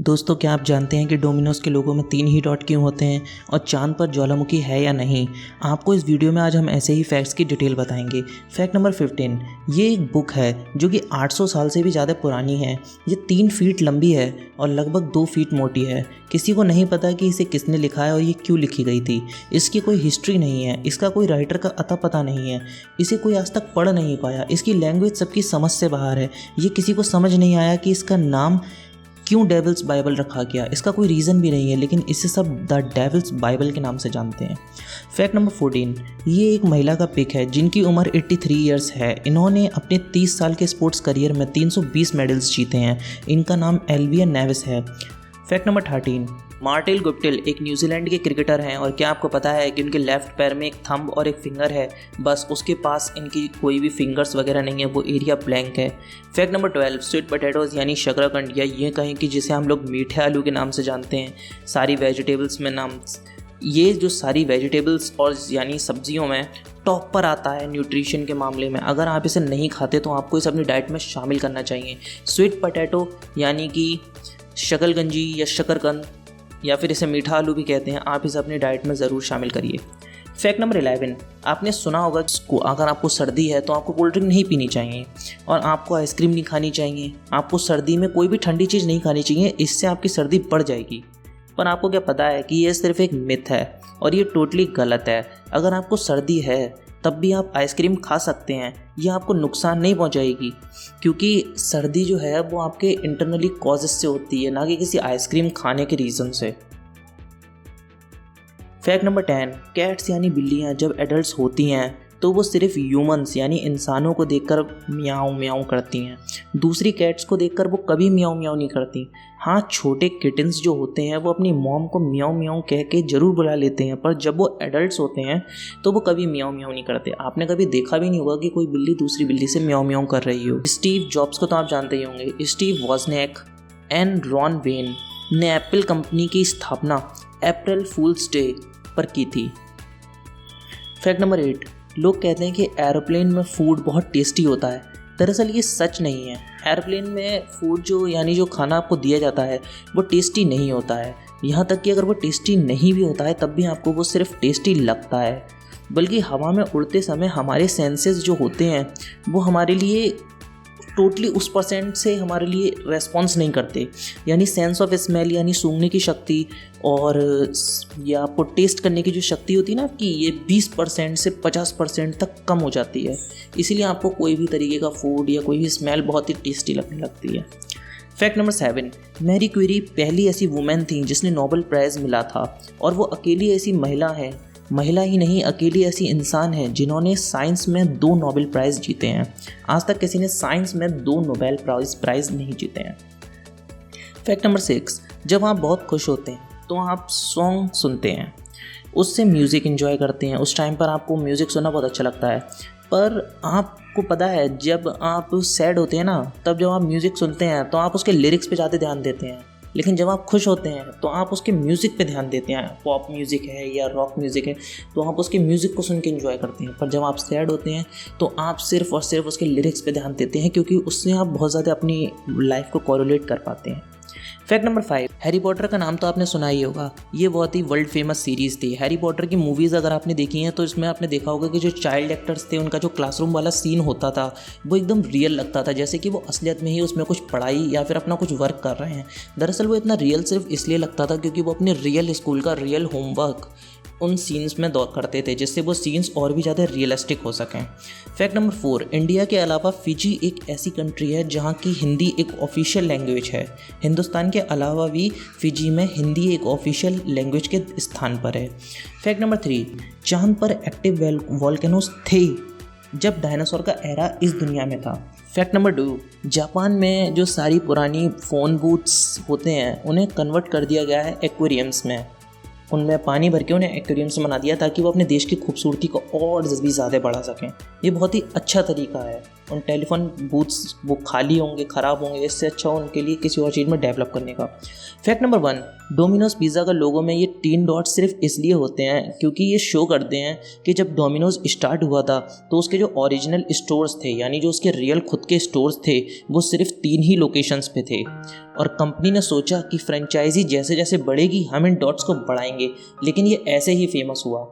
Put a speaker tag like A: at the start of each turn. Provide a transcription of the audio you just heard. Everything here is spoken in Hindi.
A: दोस्तों, क्या आप जानते हैं कि डोमिनोज के लोगों में 3 ही डॉट क्यों होते हैं और चांद पर ज्वालामुखी है या नहीं। आपको इस वीडियो में आज हम ऐसे ही फैक्ट्स की डिटेल बताएंगे। फैक्ट नंबर 15, ये एक बुक है जो कि 800 साल से भी ज़्यादा पुरानी है। ये 3 फीट लंबी है और लगभग 2 फीट मोटी है। किसी को नहीं पता कि इसे किसने लिखा है और ये क्यों लिखी गई थी। इसकी कोई हिस्ट्री नहीं है, इसका कोई राइटर का अता पता नहीं है, इसे कोई आज तक पढ़ नहीं पाया। इसकी लैंग्वेज सबकी समझ से बाहर है। ये किसी को समझ नहीं आया कि इसका नाम क्यों डेविल्स बाइबल रखा गया। इसका कोई रीज़न भी नहीं है, लेकिन इसे सब द डेविल्स बाइबल के नाम से जानते हैं। फैक्ट नंबर 14, ये एक महिला का पिक है जिनकी उम्र 83 ईयर्स है। इन्होंने अपने 30 साल के स्पोर्ट्स करियर में 320 मेडल्स जीते हैं। इनका नाम एल्विया नेविस है। फैक्ट नंबर 13, मार्टिन गुप्टिल एक न्यूजीलैंड के क्रिकेटर हैं और क्या आपको पता है कि उनके लेफ्ट पैर में एक थंब और एक फिंगर है। बस उसके पास इनकी कोई भी फिंगर्स वगैरह नहीं है, वो एरिया ब्लैंक है। फैक्ट नंबर 12, स्वीट पोटैटोज़ यानी शकरकंद, या ये कहें कि जिसे हम लोग मीठे आलू के नाम से जानते हैं। सारी वेजिटेबल्स में नाम, ये जो सारी वेजिटेबल्स और यानी सब्जियों में टॉप पर आता है न्यूट्रिशन के मामले में। अगर आप इसे नहीं खाते तो आपको इसे अपनी डाइट में शामिल करना चाहिए। स्वीट पोटैटो यानी कि शकरकंजी या शकरकंद, या फिर इसे मीठा आलू भी कहते हैं, आप इसे अपनी डाइट में ज़रूर शामिल करिए। फैक्ट नंबर 11, आपने सुना होगा कि अगर आपको सर्दी है तो आपको कोल्ड ड्रिंक नहीं पीनी चाहिए और आपको आइसक्रीम नहीं खानी चाहिए। आपको सर्दी में कोई भी ठंडी चीज़ नहीं खानी चाहिए, इससे आपकी सर्दी बढ़ जाएगी। पर आपको क्या पता है कि ये सिर्फ एक मिथ है और ये टोटली गलत है। अगर आपको सर्दी है तब भी आप आइसक्रीम खा सकते हैं, यह आपको नुकसान नहीं पहुंचाएगी, क्योंकि सर्दी जो है वो आपके इंटरनली कॉजेस से होती है, ना कि किसी आइसक्रीम खाने के रीज़न से। फैक्ट नंबर 10, कैट्स यानी बिल्लियाँ जब एडल्ट्स होती हैं तो वो सिर्फ ह्यूमंस यानी इंसानों को देखकर म्याऊं म्याऊं करती हैं। दूसरी कैट्स को देखकर वो कभी म्याऊं म्याऊं नहीं करती। हाँ, छोटे किटन्स जो होते हैं वो अपनी मॉम को म्याऊं म्याऊं कह के ज़रूर बुला लेते हैं, पर जब वो एडल्ट्स होते हैं तो वो कभी म्याऊं म्याऊं नहीं करते। आपने कभी देखा भी नहीं होगा कि कोई बिल्ली दूसरी बिल्ली से म्याऊं म्याऊं कर रही हो। स्टीव जॉब्स को तो आप जानते ही होंगे। स्टीव वॉजनिक एंड रॉन वेन ने एप्पल कंपनी की स्थापना अप्रैल फूल्स डे पर की थी। फैक्ट नंबर 8, लोग कहते हैं कि एरोप्लेन में फूड बहुत टेस्टी होता है। दरअसल ये सच नहीं है। एरोप्लेन में फूड जो खाना आपको दिया जाता है वो टेस्टी नहीं होता है। यहाँ तक कि अगर वो टेस्टी नहीं भी होता है तब भी आपको वो सिर्फ टेस्टी लगता है, बल्कि हवा में उड़ते समय हमारे सेंसेस जो होते हैं वो हमारे लिए टोटली उस परसेंट से हमारे लिए रेस्पॉन्स नहीं करते। यानी सेंस ऑफ स्मेल यानी सूंघने की शक्ति और या आपको टेस्ट करने की जो शक्ति होती है ना आपकी, ये 20% से 50% तक कम हो जाती है। इसीलिए आपको कोई भी तरीके का फूड या कोई भी स्मेल बहुत ही टेस्टी लगने लगती है। फैक्ट नंबर 7, मैरी क्यूरी पहली ऐसी वुमेन थी जिसने नोबेल प्राइज़ मिला था और वो अकेली ऐसी महिला ही नहीं, अकेली ऐसी इंसान है जिन्होंने साइंस में 2 नोबेल प्राइज़ जीते हैं। आज तक किसी ने साइंस में 2 नोबेल प्राइज़ नहीं जीते हैं। फैक्ट नंबर 6, जब आप बहुत खुश होते हैं तो आप सॉन्ग सुनते हैं, उससे म्यूज़िक एंजॉय करते हैं। उस टाइम पर आपको म्यूज़िक सुनना बहुत अच्छा लगता है। पर आपको पता है जब आप सैड होते हैं ना, तब जब आप म्यूज़िक सुनते हैं तो आप उसके लिरिक्स पे ज़्यादा ध्यान देते हैं, लेकिन जब आप खुश होते हैं तो आप उसके म्यूज़िक पे ध्यान देते हैं। पॉप म्यूज़िक है या रॉक म्यूज़िक है तो आप उसके म्यूज़िक को सुन के एंजॉय करते हैं। पर जब आप सैड होते हैं तो आप सिर्फ और सिर्फ उसके लिरिक्स पे ध्यान देते हैं, क्योंकि उससे आप बहुत ज़्यादा अपनी लाइफ को कोरिलेट कर पाते हैं। फैक्ट नंबर 5, हैरी पॉटर का नाम तो आपने सुना ही होगा। ये बहुत ही वर्ल्ड फेमस सीरीज़ थी। हैरी पॉटर की मूवीज़ अगर आपने देखी हैं तो इसमें आपने देखा होगा कि जो चाइल्ड एक्टर्स थे उनका जो क्लासरूम वाला सीन होता था वो एकदम रियल लगता था, जैसे कि वो असलियत में ही उसमें कुछ पढ़ाई या फिर अपना कुछ वर्क कर रहे हैं। दरअसल वो इतना रियल सिर्फ इसलिए लगता था क्योंकि वो अपने रियल स्कूल का रियल होमवर्क उन सीन्स में करते थे, जिससे वो सीन्स और भी ज़्यादा रियलिस्टिक हो सकें। फैक्ट नंबर 4, इंडिया के अलावा फिजी एक ऐसी कंट्री है जहाँ की हिंदी एक ऑफिशियल लैंग्वेज है। हिंदुस्तान के अलावा भी फिजी में हिंदी एक ऑफिशियल लैंग्वेज के स्थान पर है। फैक्ट नंबर 3, चांद पर एक्टिव वोल्केनोस थे जब डायनासोर का एरा इस दुनिया में था। फैक्ट नंबर 2, जापान में जो सारी पुरानी फ़ोन बूथ्स होते हैं उन्हें कन्वर्ट कर दिया गया है एक्वेरियम्स में। उनमें पानी भर के उन्हें एक्वेरियम्स में बना दिया ताकि वो अपने देश की खूबसूरती को और भी ज़्यादा बढ़ा सकें। ये बहुत ही अच्छा तरीका है। उन टेलीफोन बूथ्स वो खाली होंगे, ख़राब होंगे, इससे अच्छा उनके लिए किसी और चीज़ में डेवलप करने का। फैक्ट नंबर 1, डोमिनोज पिज़्ज़ा का लोगो में ये 3 डॉट्स सिर्फ इसलिए होते हैं क्योंकि ये शो करते हैं कि जब डोमिनोज स्टार्ट हुआ था तो उसके जो ओरिजिनल स्टोर्स थे, यानी जो उसके रियल खुद के स्टोर्स थे, वो सिर्फ 3 ही लोकेशंस पे थे। और कंपनी ने सोचा कि फ्रेंचाइजी जैसे जैसे बढ़ेगी हम इन डॉट्स को बढ़ाएंगे, लेकिन ये ऐसे ही फेमस हुआ।